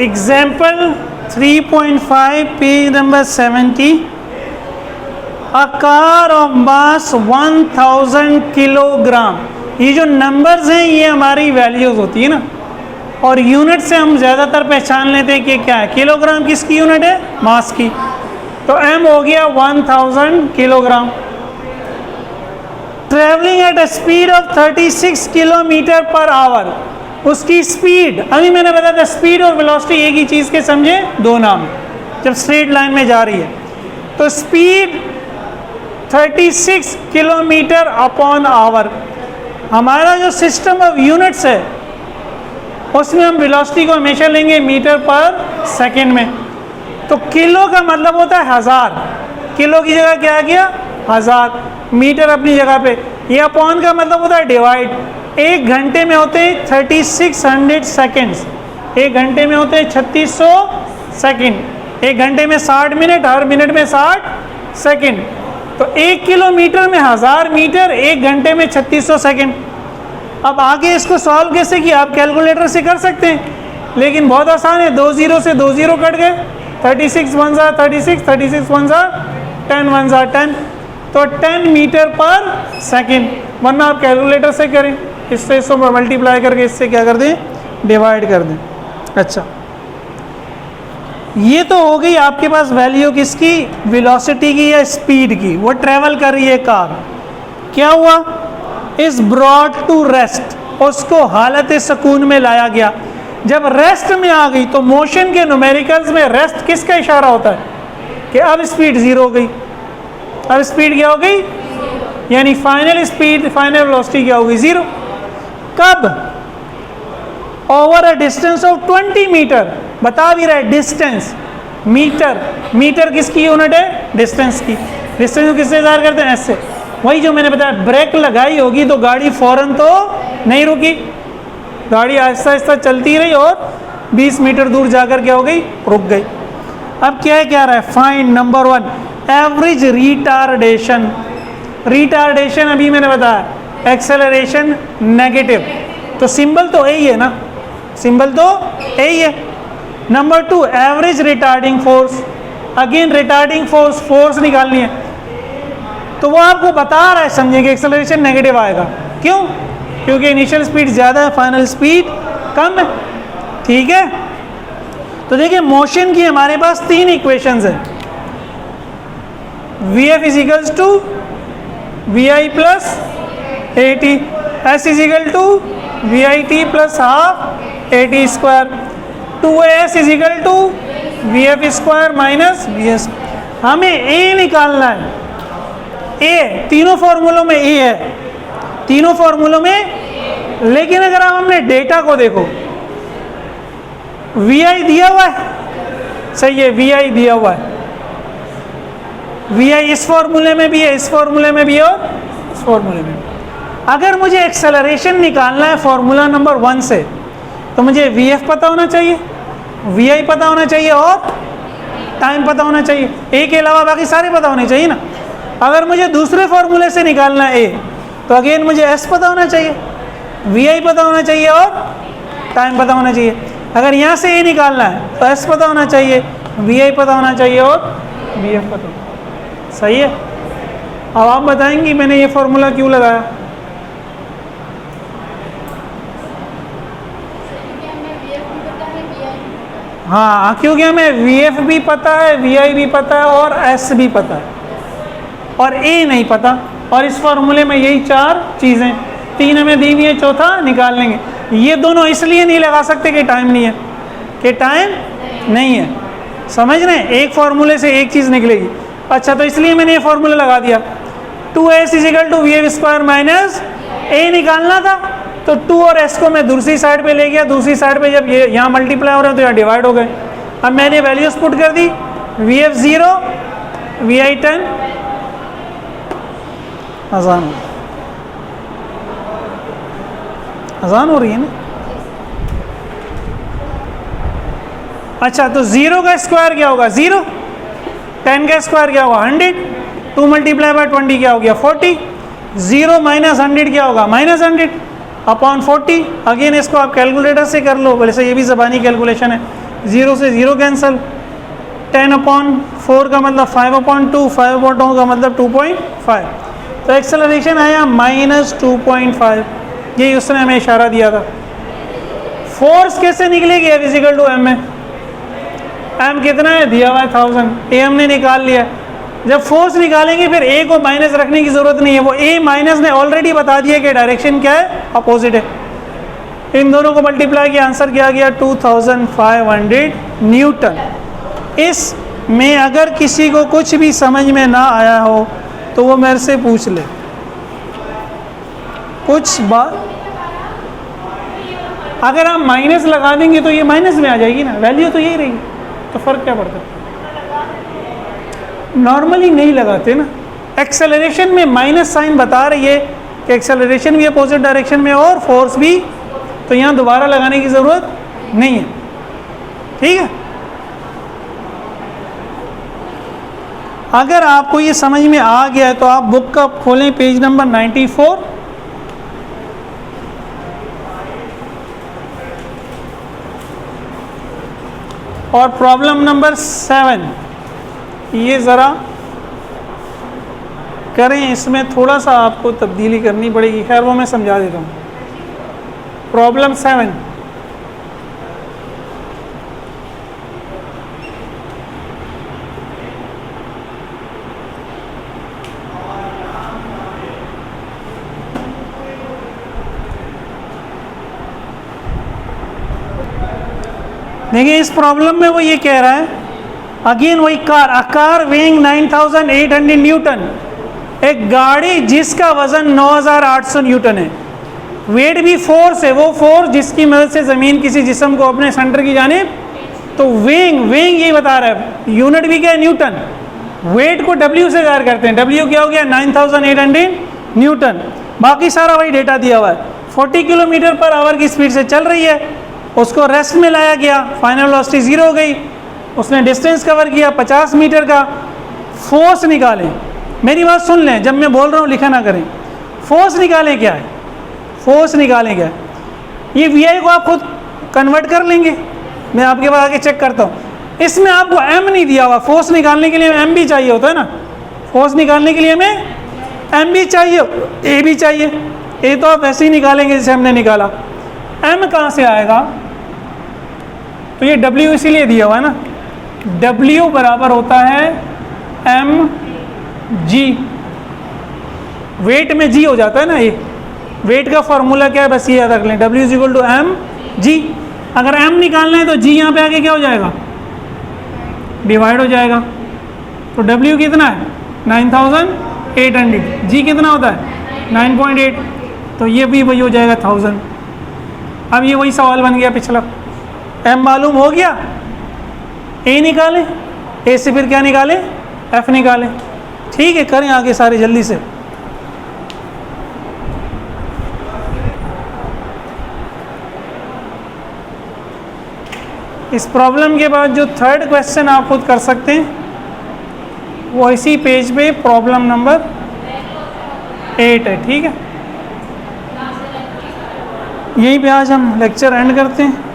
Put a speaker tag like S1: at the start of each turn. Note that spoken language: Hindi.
S1: Example 3.5 page number 70। A car of mass 1000 kilogram. ये जो नंबर्स हैं ये हमारी वैल्यूज होती है ना, और यूनिट से हम ज़्यादातर पहचान लेते हैं कि क्या है। किलोग्राम किसकी यूनिट है? मास की। तो m हो गया 1000 kilogram. Travelling at a speed of 36 kilometre per hour. उसकी स्पीड, अभी मैंने बताया था स्पीड और वेलोसिटी एक ही चीज़ के समझे दो नाम, जब स्ट्रेट लाइन में जा रही है। तो स्पीड 36 किलोमीटर अपॉन आवर। हमारा जो सिस्टम ऑफ यूनिट्स है उसमें हम वेलोसिटी को हमेशा लेंगे मीटर पर सेकंड में। तो किलो का मतलब होता है 1000, किलो की जगह क्या आ गया 1000, मीटर अपनी जगह पे। ये अपॉन का मतलब होता है डिवाइड। एक घंटे में होते हैं 3600 सेकेंड्स, एक घंटे में होते हैं 3600 सेकेंड, एक घंटे में 60 मिनट, हर मिनट में 60 सेकेंड। तो 1 किलोमीटर में 1000 मीटर, एक घंटे में 3600 सेकेंड। अब आगे इसको सॉल्व कैसे किया? आप कैलकुलेटर से कर सकते हैं, लेकिन बहुत आसान है। 2 जीरो से 2 जीरो कट गए, 36 1 जा 36, 36 1 जा 10 1 जा 10, तो 10 मीटर पर सेकेंड। वरना आप कैलकुलेटर से करें, इससे इसको मल्टीप्लाई करके इससे क्या कर दें, डिवाइड कर दें। अच्छा, ये तो हो गई आपके पास वैल्यू किसकी, वेलोसिटी की या स्पीड की। वो ट्रेवल कर रही है कार। क्या हुआ? इज ब्रॉट टू रेस्ट, उसको हालत सुकून में लाया गया। जब रेस्ट में आ गई तो मोशन के न्यूमेरिकल्स में रेस्ट किसका इशारा होता है कि अब स्पीड जीरो हो गई। अब स्पीड क्या हो गई, यानी फाइनल स्पीड, फाइनल वेलोसिटी क्या हो गई, जीरो। कब? Over a distance of 20 metre. बता भी रहा है डिस्टेंस, मीटर। मीटर किसकी यूनिट है? डिस्टेंस की। डिस्टेंस को किससे ज़ाहिर करते हैं? ऐसे। वही जो मैंने बताया, ब्रेक लगाई होगी तो गाड़ी फौरन तो नहीं रुकी, गाड़ी आहिस्ता आहिस्ता चलती रही और 20 मीटर दूर जाकर क्या हो गई, रुक गई। अब क्या है, क्या रहा है, find number 1 average retardation. Retardation अभी मैंने बताया, एक्सेलरेशन नेगेटिव, तो सिंबल तो यही है ना, सिंबल तो यही है। Number 2 average retarding force. Again retarding force, force निकालनी है, तो वो आपको बता रहा है, समझेंगे एक्सेलरेशन नेगेटिव आएगा। क्यों? क्योंकि इनिशियल स्पीड ज़्यादा है, फाइनल स्पीड कम है। ठीक है, तो देखिए मोशन की हमारे पास 3 इक्वेशंस हैं। V F is equals to V I plus A T, S is equal to V I T plus half A T square, 2एस is equal to V F square minus V S. हमें ए निकालना है। ए तीनों फॉर्मूलों में ए है, तीनों फॉर्मूलों में। लेकिन अगर आप हमने डेटा को देखो, वी आई दिया हुआ है, सही है, वी आई दिया हुआ है। वी आई इस फॉर्मूले में भी है, इस फॉर्मूले में भी है और इस फॉर्मूले में भी। अगर मुझे एक्सेलरेशन निकालना है फॉर्मूला नंबर 1 से, तो मुझे वी एफ पता होना चाहिए, वी आई पता होना चाहिए और टाइम पता होना चाहिए। ए के अलावा बाकी सारे पता होने चाहिए ना। अगर मुझे दूसरे फॉर्मूले से निकालना है ए, तो अगेन मुझे एस पता होना चाहिए, वी आई पता होना चाहिए और टाइम पता होना चाहिए। अगर यहाँ से ए निकालना है तो एस पता होना चाहिए, वी आई पता होना चाहिए और वी एफ पता होना। सही है। अब आप बताएंगी मैंने ये फॉर्मूला क्यों लगाया। हाँ, क्योंकि हमें वी एफ भी पता है, वी आई भी पता है और एस भी पता है, और ए नहीं पता। और इस फॉर्मूले में यही 4 चीज़ें, 3 हमें दी हुई है, चौथा निकाल लेंगे। ये दोनों इसलिए नहीं लगा सकते कि टाइम नहीं है, कि टाइम नहीं है, समझ रहे हैं। एक फॉर्मूले से एक चीज़ निकलेगी। अच्छा, तो इसलिए मैंने ये फॉर्मूला लगा दिया। 2s is equal to V F square minus A निकालना था, तो 2 और s को मैं दूसरी साइड पे ले गया। दूसरी साइड पे जब ये यहाँ मल्टीप्लाई हो रहे हैं तो यहाँ डिवाइड हो गए। अब मैंने वैल्यूज पुट कर दी, वी एफ 0, वी आई 10। आसान हो रही है ना। अच्छा, तो 0 का स्क्वायर क्या होगा, 0। 10 का स्क्वायर क्या होगा, 100। 2 मल्टीप्लाई बाय 20 क्या हो गया, 40। 0 माइनस 100 क्या होगा, माइनस 100 अपॉन 40। अगेन इसको आप कैलकुलेटर से कर लो, वैसे ये भी ज़बानी कैलकुलेशन है। 0 से 0 कैंसिल, 10/4 का मतलब 5/2, 5/2 का मतलब 2.5, तो एक्सेलरेशन आया -2.5। यही उसने हमें इशारा दिया था। फोर्स कैसे निकलेगी F इक्वल टू m में? m कितना है दिया हुआ है 1000, a हमने निकाल लिया। जब फोर्स निकालेंगे फिर a को माइनस रखने की ज़रूरत नहीं है, वो a माइनस ने ऑलरेडी बता दिया कि डायरेक्शन क्या है, अपोजिट है। इन दोनों को मल्टीप्लाई किया, आंसर क्या आ गया 2500 न्यूटन। इस में अगर किसी को कुछ भी समझ में ना आया हो तो वो मेरे से पूछ ले। कुछ बात अगर आप माइनस लगा देंगे तो ये माइनस में आ जाएगी ना, वैल्यू तो यही रहेगी, तो फ़र्क क्या पड़ता है? नॉर्मली नहीं लगाते ना। एक्सेलरेशन में माइनस साइन बता रही है कि एक्सेलरेशन भी अपोजिट डायरेक्शन में और फोर्स भी, तो यहाँ दोबारा लगाने की ज़रूरत नहीं है। ठीक है, अगर आपको ये समझ में आ गया है तो आप बुक का खोलें पेज नंबर 94 और प्रॉब्लम नंबर 7 ये ज़रा करें, इसमें थोड़ा सा आपको तब्दीली करनी पड़ेगी, खैर वो मैं समझा देता हूँ। प्रॉब्लम 7, देखिए इस प्रॉब्लम में वो ये कह रहा है, अगेन वही अ कार वेइंग 9800 न्यूटन, एक गाड़ी जिसका वजन 9800 न्यूटन है, वेट भी फोर्स है, वो फोर्स जिसकी मदद से ज़मीन किसी जिस्म को अपने सेंटर की जानिब, तो वेइंग यही बता रहा है, यूनिट भी क्या है न्यूटन, वेट को W से ज़ाहिर करते हैं, W क्या हो गया 9800 न्यूटन, बाकी सारा वही डेटा दिया हुआ है। 40 किलोमीटर पर आवर की स्पीड से चल रही है, उसको रेस्ट में लाया गया, फाइनल वेलोसिटी 0 हो गई, उसने डिस्टेंस कवर किया 50 मीटर का। फोर्स निकालें, मेरी बात सुन लें, जब मैं बोल रहा हूँ लिखा ना करें। फोर्स निकालें क्या है, फोर्स निकालें क्या है, ये VI को आप खुद कन्वर्ट कर लेंगे, मैं आपके पास आके चेक करता हूँ। इसमें आपको M नहीं दिया हुआ, फोर्स निकालने के लिए M भी चाहिए होता है ना, फोर्स निकालने के लिए हमें M भी चाहिए, A भी चाहिए। A तो आप वैसे ही निकालेंगे जैसे हमने निकाला, M कहाँ से आएगा, तो ये W इसीलिए दिया हुआ है ना, W बराबर होता है mg, वेट में g हो जाता है ना, ये वेट का फॉर्मूला क्या है, बस ये याद रख लें, W is equal to mg। अगर m निकालना है तो g यहाँ पे आके क्या हो जाएगा, डिवाइड हो जाएगा, तो W कितना है 9800, g कितना होता है 9.8, तो ये भी वही हो जाएगा 1000। अब ये वही सवाल बन गया पिछला, m मालूम हो गया, A निकालें, A से फिर क्या निकालें, F निकालें। ठीक है, करें आगे सारे जल्दी से। इस प्रॉब्लम के बाद जो थर्ड क्वेश्चन आप खुद कर सकते हैं वो इसी पेज पे प्रॉब्लम नंबर 8 है। ठीक है, यहीं पे आज हम लेक्चर एंड करते हैं।